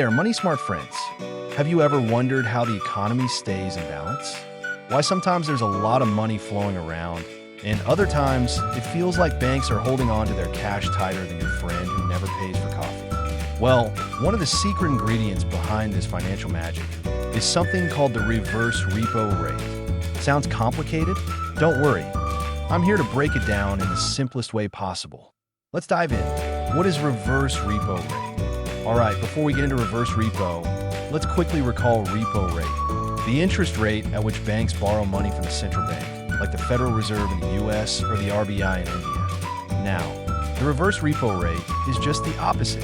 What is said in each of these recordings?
there, money smart friends. Have you ever wondered how the economy stays in balance? Why sometimes there's a lot of money flowing around, and other times it feels like banks are holding on to their cash tighter than your friend who never pays for coffee? Well, one of the secret ingredients behind this financial magic is something called the reverse repo rate. Sounds complicated? Don't worry. I'm here to break it down in the simplest way possible. Let's dive in. What is reverse repo rate? All right, before we get into reverse repo, let's quickly recall repo rate, the interest rate at which banks borrow money from the central bank, like the Federal Reserve in the US or the RBI in India. Now, the reverse repo rate is just the opposite.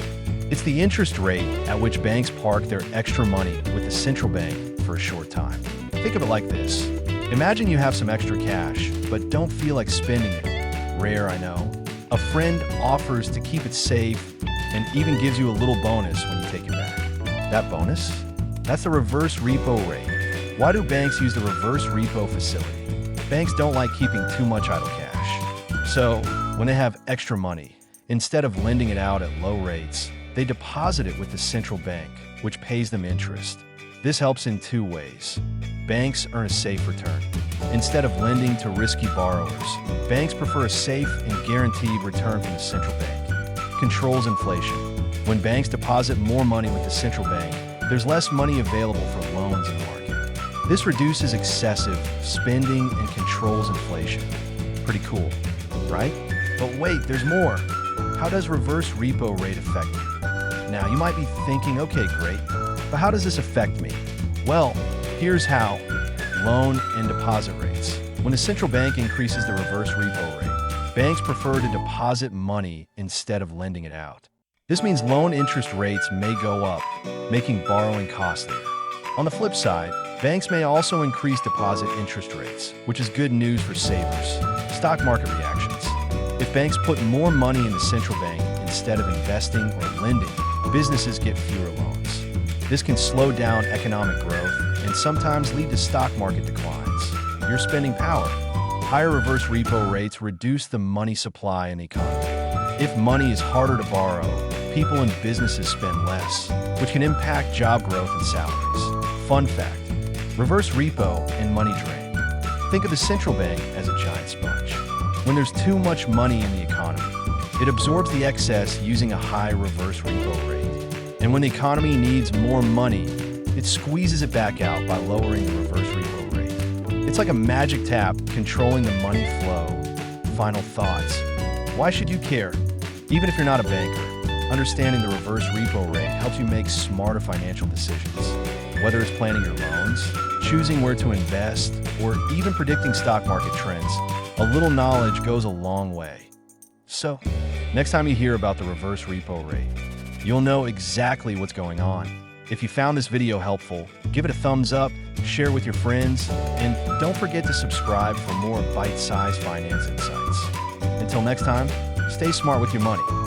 It's the interest rate at which banks park their extra money with the central bank for a short time. Think of it like this. Imagine you have some extra cash, but don't feel like spending it. Rare, I know. A friend offers to keep it safe and even gives you a little bonus when you take it back. That bonus? That's the reverse repo rate. Why do banks use the reverse repo facility? Banks don't like keeping too much idle cash. So, when they have extra money, instead of lending it out at low rates, they deposit it with the central bank, which pays them interest. This helps in two ways. Banks earn a safe return. Instead of lending to risky borrowers, banks prefer a safe and guaranteed return from the central bank. Controls inflation. When banks deposit more money with the central bank, there's less money available for loans in the market. This reduces excessive spending and controls inflation. Pretty cool, right? But wait, there's more. How does reverse repo rate affect you? Now, you might be thinking, okay, great, but how does this affect me? Well, here's how. Loan and deposit rates. When the central bank increases the reverse repo rate, banks prefer to deposit money instead of lending it out. This means loan interest rates may go up, making borrowing costlier. On the flip side, banks may also increase deposit interest rates, which is good news for savers. Stock market reactions. If banks put more money in the central bank instead of investing or lending, businesses get fewer loans. This can slow down economic growth and sometimes lead to stock market declines. Your spending power. Higher reverse repo rates reduce the money supply in the economy. If money is harder to borrow, people and businesses spend less, which can impact job growth and salaries. Fun fact, reverse repo and money drain. Think of the central bank as a giant sponge. When there's too much money in the economy, it absorbs the excess using a high reverse repo rate. And when the economy needs more money, it squeezes it back out by lowering the reverse repo rate. It's like a magic tap controlling the money flow. Final thoughts. Why should you care? Even if you're not a banker, understanding the reverse repo rate helps you make smarter financial decisions. Whether it's planning your loans, choosing where to invest, or even predicting stock market trends, a little knowledge goes a long way. So, next time you hear about the reverse repo rate, you'll know exactly what's going on. If you found this video helpful, give it a thumbs up, share it with your friends, and don't forget to subscribe for more bite-sized finance insights. Until next time, stay smart with your money.